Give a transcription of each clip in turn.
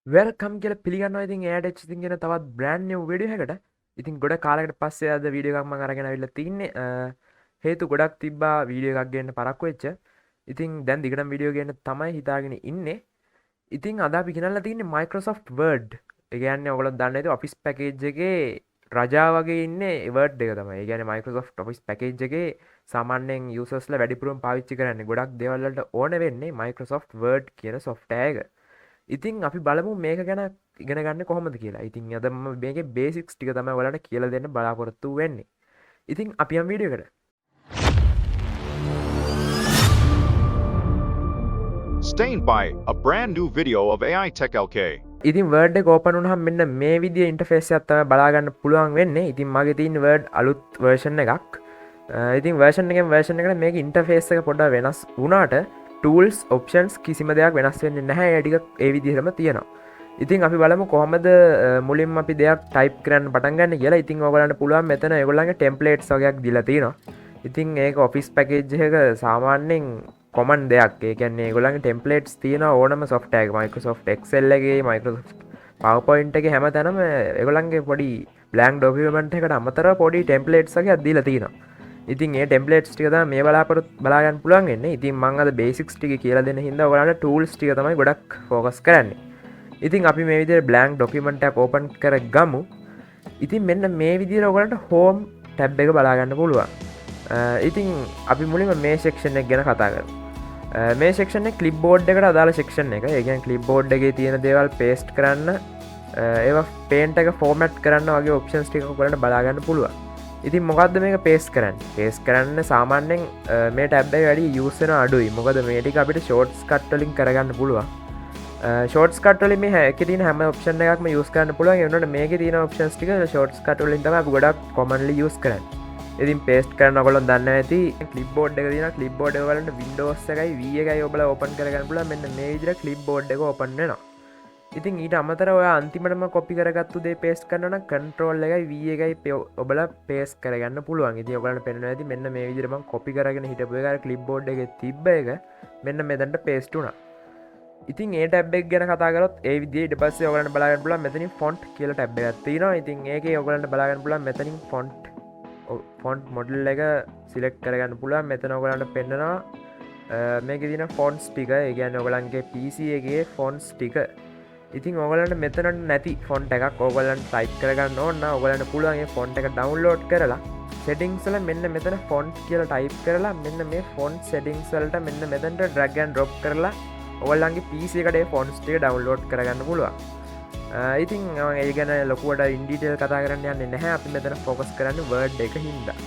Welcome කියලා පිළිගන්නවා. ඉතින් එයාට ඉතින් කියන තවත් බ්‍රෑන්ඩ් නිව් වීඩියෝ එකකට. ඉතින් ගොඩ කාලයකට පස්සේ අද වීඩියෝ එකක් මම අරගෙන අවිල්ලා තින්නේ. හේතු ගොඩක් තිබ්බා වීඩියෝ එකක් ගේන්න පරක්කු වෙච්ච. ඉතින් දැන් දිගටම වීඩියෝ ගේන්න තමයි හිතාගෙන ඉන්නේ. ඉතින් අද අපි ගෙනල්ලා තින්නේ Microsoft Word. ඒ කියන්නේ ඔයගොල්ලෝ දන්නේ නැති Office package එකේ රජා වගේ ඉන්නේ Word එක තමයි. ඒ කියන්නේ Microsoft Office package එකේ සාමාන්‍යයෙන් users ලා වැඩිපුරම පාවිච්චි කරන්නේ. ගොඩක් දේවල් වලට ඕන වෙන්නේ Microsoft Word කියන software එක. ඉතින් අපි බලමු මේක ගැන ඉගෙන ගන්න කොහොමද කියලා. ඉතින් අද මම මේකේ බේසික්ස් ටික තමයි ඔයාලට කියලා දෙන්න බලාපොරොත්තු වෙන්නේ. ඉතින් අපි යමු වීඩියෝ එකට. Stained by a brand new video of AI Tech LK. ඉතින් Word එක ඕපන් වුණාම මෙන්න මේ විදිහේ ඉන්ටර්ෆේස් එකක් තමයි බලා ගන්න පුළුවන් වෙන්නේ. ඉතින් මගේ තියෙන Word අලුත් version එකක්. ඉතින් version එකෙන් version එකට මේක ඉන්ටර්ෆේස් එක පොඩ්ඩක් වෙනස් වුණාට tools options කිසිම දෙයක් වෙනස් වෙන්නේ නැහැ. ඒ ටික ඒ විදිහටම තියෙනවා. ඉතින් අපි බලමු කොහොමද මුලින්ම අපි දෙයක් ටයිප් කරන්න පටන් ගන්න කියලා. ඉතින් ඔයගලන්ට පුළුවන් මෙතන ඒගොල්ලන්ගේ ටෙම්ප්ලේට්ස් වගේක් දීලා තියෙනවා. ඉතින් ඒක ඔෆිස් පැකේජ් එක සාමාන්‍යයෙන් කොමන් දෙයක්. ඒ කියන්නේ ඒගොල්ලන්ගේ ටෙම්ප්ලේට්ස් තියෙන ඕනම software එක Microsoft Excel එකේ Microsoft PowerPoint එකේ හැමතැනම ඒගොල්ලන්ගේ පොඩි blank document එකට අමතරව පොඩි ටෙම්ප්ලේට්ස් වගේක් දීලා තියෙනවා. ඉතින් ඒ ටෙම්ප්ලේට්ස් ටික තමයි මේ බලා ගන්න පුළුවන් වෙන්නේ. ඉතින් මම අද බේසික්ස් ටික කියලා දෙන්න හින්දා ඔයගලන්ට ටූල්ස් ටික තමයි ගොඩක් ફોකස් කරන්නේ. ඉතින් අපි මේ විදිහට blank document එකක් open කරගමු. ඉතින් මෙන්න මේ විදිහට ඔයගලන්ට home tab එක බලා ගන්න පුළුවන්. ඉතින් අපි මුලින්ම මේ section එක ගැන කතා කරමු. මේ section එක clipboard එකට අදාළ section එක. ඒ කියන්නේ clipboard එකේ තියෙන දේවල් paste කරන්න, ඒවා paint එක format කරන්න වගේ options ටික ඔයගලන්ට බලා ගන්න පුළුවන්. ඉතින් මොකක්ද මේක paste කරන්නේ? paste කරන්න සාමාන්‍යයෙන් මේ tab එක වැඩි use වෙන අඩුයි. මොකද මේ ටික අපිට shortcut වලින් කරගන්න පුළුවන්. shortcut වලින් මේ එකේ තියෙන හැම option එකක්ම use කරන්න පුළුවන්. ඒ වුණාට මේකේ තියෙන options ටික shortcut වලින් තමයි අපි ගොඩක් commonly use කරන්නේ. ඉතින් paste කරන්න ඔයගොල්ලෝ දන්නවා ඇති clipboard එක තියෙනවා. clipboard එක වලට Windows එකයි V එකයි ඔබලා open කරගන්න පුළුවන්. මෙන්න මේ විදිහට clipboard එක open වෙනවා. ඉතින් ඊට අමතරව ඔයා අන්තිමටම කොපි කරගත්තු දේ paste කරනවා නම් control එකයි V එකයි ඔබලා paste කරගන්න පුළුවන්. ඉතින් ඔයගලන්ට පේනවා ඇති මෙන්න මේ විදිහට මම කොපි කරගෙන හිටපු එක clipboard එකේ තිබ්බ එක මෙන්න මෙතනට paste වුණා. ඉතින් ඒ ටැබ් එක ගැන කතා කරොත් ඒ විදිහට ඊට පස්සේ ඔයගලන්ට බලා ගන්න පුළුවන් මෙතනින් font කියලා ටැබ් එකක් තියෙනවා. ඉතින් ඒකේ ඔයගලන්ට බලා ගන්න පුළුවන් මෙතනින් font model එක select කරගන්න පුළුවන්. මෙතන ඔයගලන්ට පෙන්නනවා මේකේ තියෙන fonts ටික. ඒ කියන්නේ ඔයගලන්ගේ PC එකේ fonts ටික. ඉතින් ඔයගලන්ට මෙතනට නැති font එකක් ඔයගලන්ට type කරගන්න ඕන නම් ඔයගලන්ට පුළුවන් මේ font එක download කරලා settings වල මෙන්න මෙතන font කියලා type කරලා මෙන්න මේ font settings වලට මෙන්න මෙතනට drag and drop කරලා ඔයගලන්ගේ PC එකට ඒ fonts ටික download කරගන්න පුළුවන්. ඉතින් මම ඒ ගැන ලොකුවට in detail කතා කරන්න යන්නේ නැහැ. අපි මෙතන focus කරන්නේ Word එක හින්දා.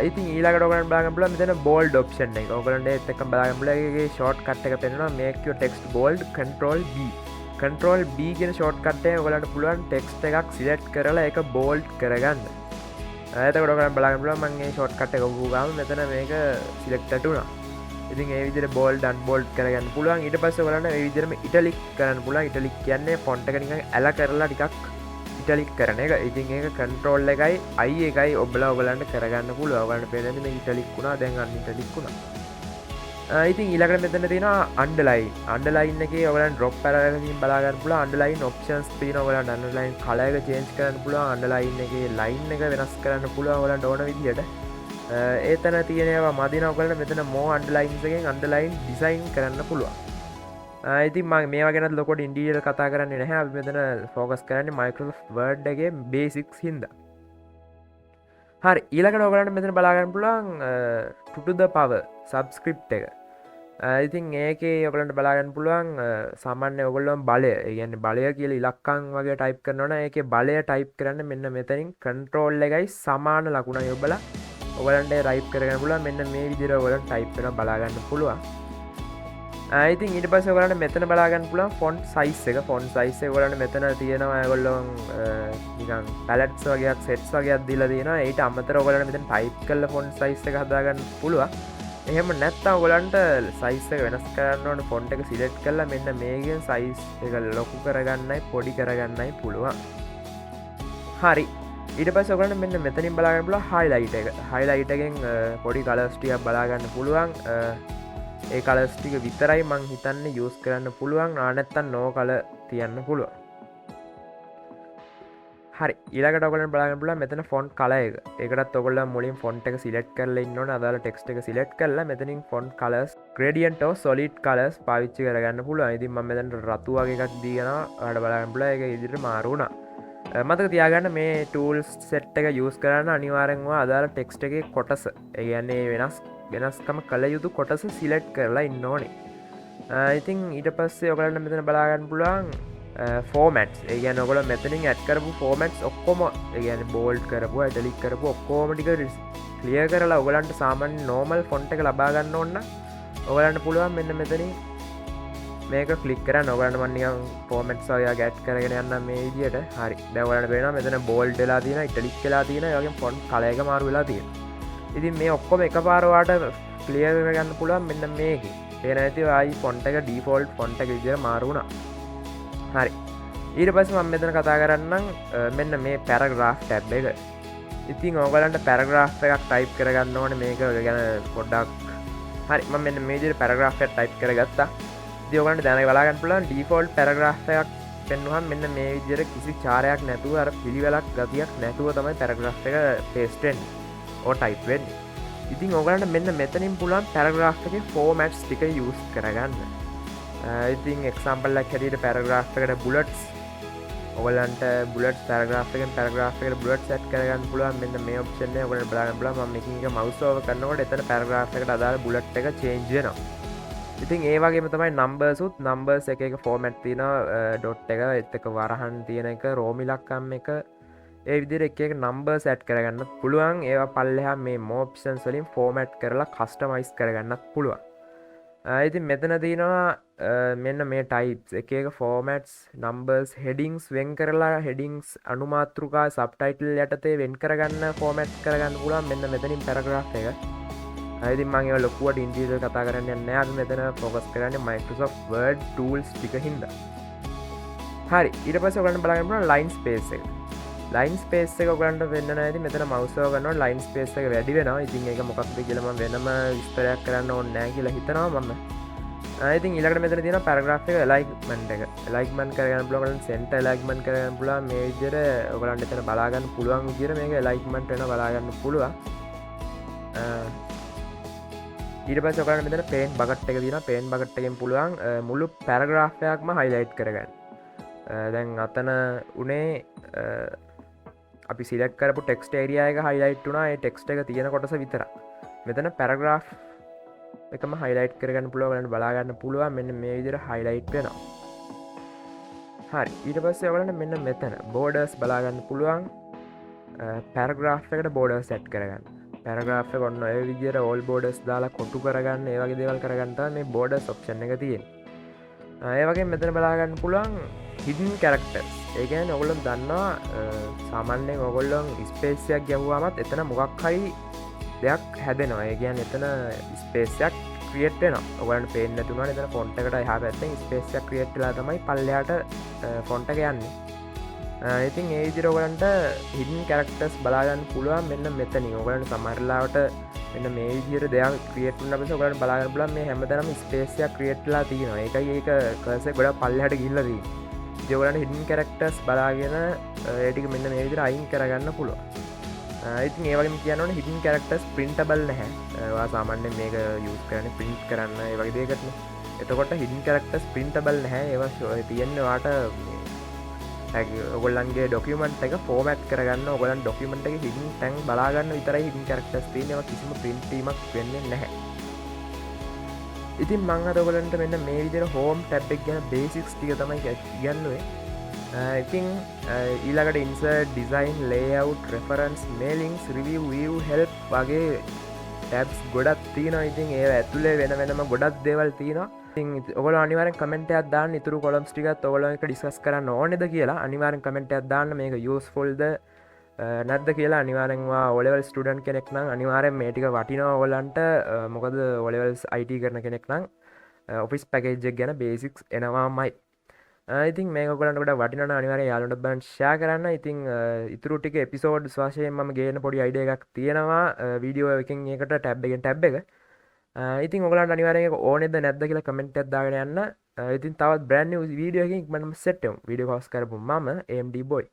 ඉතින් ඊළඟට ඔයගලන්ට බලන්න පුළුවන් මෙතන bold option එක. ඔයගලන්ට ඒත් එක්කම බලන්න පුළුවන් ඒකේ shortcut එක පෙන්නනවා make your text bold control B. control B කියන shortcut එකෙන් ඔයගලන්ට පුළුවන් text එකක් select කරලා ඒක bold කරගන්න. එතකොට ඔයගලන්ට බලන්න පුළුවන් මම මේ shortcut එක ඔබ ගාම මෙතන මේක selected වුණා. ඉතින් ඒ විදිහට bold unbold කරගන්න පුළුවන්. ඊට පස්සේ ඔයගලන්ට මේ විදිහටම italic කරන්න පුළුවන්. italic කියන්නේ font එක නිකන් ඇල කරලා ටිකක් italic කරන එක. ඉතින් ඒක control එකයි I එකයි ඔබලා ඔයගලන්ට කරගන්න පුළුවන්. ඔයගලන්ට පේන්නේ මේ italic වුණා දැන් unitalic වුණා. ඉතින් ඊළඟට මෙතන තියෙනවා underline. underline එකේ ඔයගලන්ට drop arrow එකකින් බලා ගන්න පුළුවන්. underline options තියෙනවා. ඔයගලන්ට underline color එක change කරන්න පුළුවන්. underline එකේ line එක වෙනස් කරන්න පුළුවන් ඔයගලන්ට ඕන විදිහට. ඒතන තියෙනවා මදින ඔයගලන්ට මෙතන more underlines එකෙන් underline design කරන්න පුළුවන්. ඉතින් මම මේවා ගැන ලොකුට in detail කතා කරන්නේ නැහැ. අපි මෙතන focus කරන්නේ Microsoft Word එකේ basics හින්දා. හරි ඊළඟට ඔයගලන්ට මෙතන බලා ගන්න පුළුවන් to the power subscript එක. ඉතින් ඒකේ ඔයගලන්ට බලා ගන්න පුළුවන් සාමාන්‍ය ඔයගොල්ලෝම බලය. ඒ කියන්නේ බලය කියලා ඉලක්කම් වගේ type කරනවා නම් ඒකේ බලය type කරන්න මෙන්න මෙතනින් control එකයි සමාන ලකුණයි ඔබලා ඔයගලන්ට type කරගන්න පුළුවන්. මෙන්න මේ විදිහට ඔයගලන්ට type කරලා බලා ගන්න පුළුවන්. ඉතින් ඊට පස්සේ ඔයගලන්ට මෙතන බලා ගන්න පුළුවන් font size එක. font size එක ඔයගලන්ට මෙතන තියෙනවා ඔයගොල්ලෝ නිකන් palettes වගේක් sets වගේක් දීලා තියෙනවා. ඊට අමතරව ඔයගලන්ට මෙතන type කරලා font size එක හදා ගන්න පුළුවන්. එහෙම නැත්නම් ඔයගලන්ට size එක වෙනස් කරන්න ඕන font එක select කරලා මෙන්න මේකෙන් size එක ලොකු කරගන්නයි පොඩි කරගන්නයි පුළුවන්. හරි ඊට පස්සේ ඔයගලන්ට මෙන්න මෙතනින් බලා ගන්න පුළුවන් highlight එක. highlight එකෙන් පොඩි colors ටිකක් බලා ගන්න පුළුවන්. ඒ කලර්ස් ටික විතරයි මං හිතන්නේ යූස් කරන්න පුළුවන් නැත්නම් නෝ කලර් තියන්න පුළුවන්. හරි ඊළඟට ඔයගොල්ලන්ට බලන්න පුළුවන් මෙතන ෆොන්ට් කලර් එක. ඒකටත් ඔයගොල්ලෝ මුලින් ෆොන්ට් එක සිලෙක්ට් කරලා ඉන්න ඕනේ. අදාළ ටෙක්ස්ට් එක සිලෙක්ට් කරලා මෙතනින් font colours gradient or solid colors පාවිච්චි කරගන්න පුළුවන්. ඉතින් මම මෙතන රතු වගේ එකක් දීනවා. ඔයාලට බලන්න පුළුවන් ඒක ඉදිරියට මාරු වුණා. මතක තියාගන්න මේ ටූල්ස් සෙට් එක යූස් කරන්න අනිවාර්යෙන්ම අදාළ ටෙක්ස්ට් එකේ කොටස ඒ කියන්නේ වෙනස්කම කළ යුතු කොටස සිලෙක්ට් කරලා ඉන්න ඕනේ. ඉතින් ඊට පස්සේ ඔයගලන්ට මෙතන බලා ගන්න පුළුවන් ෆෝමැට්ස්. ඒ කියන්නේ ඔයගොල්ලෝ මෙතනින් ඇඩ් කරපු ෆෝමැට්ස් ඔක්කොම ඒ කියන්නේ බෝල්ඩ් කරපුවා, ඉටලික් කරපුවා ඔක්කොම ටික ක්ලියර් කරලා ඔයගලන්ට සාමාන්‍ය නෝමල් ෆොන්ට් එක ලබා ගන්න ඕන නම් ඔයගලන්ට පුළුවන් මෙන්න මෙතනින් මේක ක්ලික් කරන්න. ඔයගලන්ට මම නිකන් ෆෝමැට්ස් වගේ ඇඩ් කරගෙන යන්න මේ විදියට. හරි. දැන් ඔයගලන්ට පේනවා මෙතන බෝල්ඩ් වෙලා තියෙනවා, ඉටලික් වෙලා තියෙනවා, ඒ වගේම ෆොන්ට් කලර් එක මාරු වෙලා තියෙනවා. ඉතින් මේ ඔක්කොම එකපාර ඔයාලට ක්ලියර් කරගන්න පුළුවන් මෙන්න මේකේ. ඒ නැතිව ආයි ෆොන්ට් එක ඩිෆෝල්ට් ෆොන්ට් එක විදියට මාරු වුණා. හරි. ඊට පස්සේ මම මෙතන කතා කරන්නම් මෙන්න මේ පැරග්‍රාෆ් ටැබ් එක. ඉතින් ඔයගලන්ට පැරග්‍රාෆ් එකක් ටයිප් කරගන්න ඕනේ මේක ගැන පොඩ්ඩක්. හරි මම මෙන්න මේ විදිහට පැරග්‍රාෆ් එකක් ටයිප් කරගත්තා. ඉතින් ඔයගලන්ට දැනග බලා ගන්න පුළුවන් ඩිෆෝල්ට් පැරග්‍රාෆ් එකක් පෙන්වුවහම මෙන්න මේ විදිහට කිසි චාරයක් නැතුව අර පිළිවෙලක් ගතියක් නැතුව තමයි පැරග්‍රාෆ් එක පේස්ට් වෙන්නේ. ඕ ටයිප් වෙන්නේ. ඉතින් ඔයගලන්ට මෙන්න මෙතනින් පුළුවන් පැරග්‍රාෆ් එකේ ෆෝමැට්ස් ටික යූස් කරගන්න. ඉතින් එක්සාම්පල් එකක් හැටියට පැරග්‍රාෆ් එකට බුලට්ස් ඔයගලන්ට බුලට්ස් පැරග්‍රාෆ් එකෙන් පැරග්‍රාෆ් එකට බුලට්ස් සෙට් කරගන්න පුළුවන්. මෙන්න මේ ඔප්ෂන් එක ඔයගලන්ට බලන්න පුළුවන්. මම මේකින් එක මවුස් ඕවර් කරනකොට එතන පැරග්‍රාෆ් එකට අදාළ බුලට් එක චේන්ජ් වෙනවා. ඉතින් ඒ වගේම තමයි නම්බර්ස් උත් නම්බර්ස් එක ෆෝමැට් තියෙනවා. ඩොට් එක ඒත් එක වරහන් තියෙන එක රෝම ඉලක්කම් එක ඒ විදිහට එක නම්බර්ස් ඇඩ් කරගන්නත් පුළුවන්. ඒවා පල්ලෙහා මේ more options වලින් ෆෝමැට් කරලා කස්ටමයිස් කරගන්නත් පුළුවන්. ඉතින් මෙතන තියෙනවා මෙන්න මේ ටයිප්ස් එක ෆෝමැට්ස් නම්බර්ස් හෙඩිංස් වෙන් කරලා හෙඩිංස් අනුමාතෘකා සබ්ටයිටල් යටතේ වෙන් කරගන්න ෆෝමැට් කරගන්න පුළුවන්. මෙන්න මෙතනින් පැරග්‍රාෆ් එක. ඉතින් මම ඒවා ලොකුවට ඉන්ටීරියර් කතා කරන්න යන්නේ නැහැ. අපි මෙතන ફોකස් කරන්නේ Microsoft Word tools ටික හින්දා. හරි ඊට පස්සේ ඔයගලන්ට බලන්න පුළුවන් line space එක. line space එක ඔයගලන්ට වෙන්න නැහැ. ඉතින් මෙතන mouse එක ගන්නකොට line space එක වැඩි වෙනවා. ඉතින් ඒක මොකක්ද කියලා මම වෙනම විස්තරයක් කරන්න ඕනේ නැහැ කියලා හිතනවා මම. ඉතින් ඊළඟට මෙතන තියෙනවා paragraph එක alignment එක. alignment කරගන්න පුළුවන්. ඔයගලන්ට center alignment කරගන්න පුළුවන්. මේ විදිහට ඔයගලන්ට එතන බලා ගන්න පුළුවන් විදිහට මේක alignment වෙනවා බලා ගන්න පුළුවන්. ඊට පස්සේ ඔයගලන්ට මෙතන paint bucket එක තියෙනවා. paint bucket එකෙන් පුළුවන් මුළු paragraph එකක්ම highlight කරගන්න. දැන් අතන උනේ අපි සිලෙක්ට් කරපු ටෙක්ස්ට් ඒරියා එක highlight වුණා. ඒ ටෙක්ස්ට් එක තියෙන කොටස විතරක්. මෙතන paragraph එකම highlight කරගන්න පුළුවන්. ඔයගලන්ට බලා ගන්න පුළුවන් මෙන්න මේ විදිහට highlight වෙනවා. හරි ඊට පස්සේ ඔයගලන්ට මෙන්න මෙතන borders බලා ගන්න පුළුවන්. paragraph එකට borders set කරගන්න. පැරග්‍රාෆ් එක ඔන්න ඔය විදිහට all borders දාලා කොටු කරගන්න ඒ වගේ දේවල් කරගන්න තමයි මේ borders option එක තියෙන්නේ. ඒ වගේම මෙතන බලා ගන්න පුළුවන් hidden characters. ඒ කියන්නේ ඔයගොල්ලෝ දන්නවා සාමාන්‍යයෙන් ඔයගොල්ලෝ ස්පේස් එකක් ගැහුවාමත් එතන මොකක් හරි දෙයක් හැදෙනවා. ඒ කියන්නේ එතන ස්පේස් එකක් ක්‍රියේට් වෙනවා. ඔයගොල්ලන්ට පේන්නේ නැති වුණානේ එතන ෆොන්ට් එකට එහා පැත්තෙන් ස්පේස් එකක් ක්‍රියේට් වෙලා තමයි පල්ලෙහාට ෆොන්ට් එක යන්නේ. ඉතින් ඒ විදිහට ඔයගලන්ට hidden characters බලා ගන්න පුළුවන් මෙන්න මෙතනින්. ඔයගලන්ට සමහරලාවට මෙන්න මේ විදිහට දෙයක් ක්‍රියේට් වුණාට පස්සේ ඔයගලන්ට බලා ගන්න පුළුවන් මේ හැමදාම ස්පේස් එකක් ක්‍රියේට් වෙලා තියෙනවා. ඒකයි ඒක කර්සර් ගොඩක් පල්ලෙහාට ගිහිල්ලා තියෙන්නේ. ඉතින් ඔයගලන්ට hidden characters බලාගෙන ඒ ටික මෙන්න මේ විදිහට අයින් කරගන්න පුළුවන්. ඉතින් ඒ වගේම කියන්න ඕනේ hidden characters printable නැහැ. ඔයා සාමාන්‍යයෙන් මේක යූස් කරන්නේ print කරන්න ඒ වගේ දෙයකටනේ. එතකොට hidden characters printable නැහැ. ඒවා තියෙන්නේ ඔයාට ඔගොල්ලන්ගේ ඩොකියුමන්ට් එක ෆෝමැට් කරගන්න ඔයගොල්ලන් ඩොකියුමන්ට් එකේ hidden tag බලා ගන්න විතරයි hidden characters තියෙන්නේ. ඒවා කිසිම print වීමක් වෙන්නේ නැහැ. ඉතින් මම අද ඔයගොල්ලන්ට මෙන්න මේ විදිහට home tab එක ගැන basics ටික තමයි කියන්නේ. ඉතින් ඊළඟට insert design layout reference mailings review view help වගේ tabs ගොඩක් තියෙනවා. ඉතින් ඒවා ඇතුලේ වෙන වෙනම ගොඩක් දේවල් තියෙනවා. ඉතින් ඔයගොල්ලෝ අනිවාර්යෙන් කමෙන්ට් එකක් දාන්න ඉතුරු කොලම්ස් ටිකත් ඔයගොල්ලෝ එක ඩිස්කස් කරන්න ඕනේද කියලා. අනිවාර්යෙන් කමෙන්ට් එකක් දාන්න මේක යූස්ෆුල්ද නැද්ද කියලා. අනිවාර්යෙන් ඔයා O level ස්ටුඩන්ට් කෙනෙක් නම් අනිවාර්යෙන් මේ ටික වටිනවා ඔයගොල්ලන්ට. මොකද O levels IT කරන කෙනෙක් නම් office package එක ගැන basics එනවාමයි. ඉතින් මේක ඔයගොල්ලන්ට ගොඩක් වටිනවා නම් අනිවාර්යෙන් යාළුවන්ට බලන්න share කරන්න. ඉතින් ඉතුරු ටික episodes වශයෙන් මම ගේන පොඩි idea එකක් තියෙනවා. වීඩියෝ එකකින් එකට tab එකෙන් tab එක ඉතින් ඔයගලන්ට අනිවාර්යෙන් ඕනේද නැද්ද කියලා කමෙන්ට් එකක් දාගෙන යන්න. ඉතින් තවත් බ්‍රෑන්ඩ් නිව් වීඩියෝ එකකින් ඉක්මනටම සෙට් වෙමු. වීඩියෝ කෝස් කරපු මම AMD boy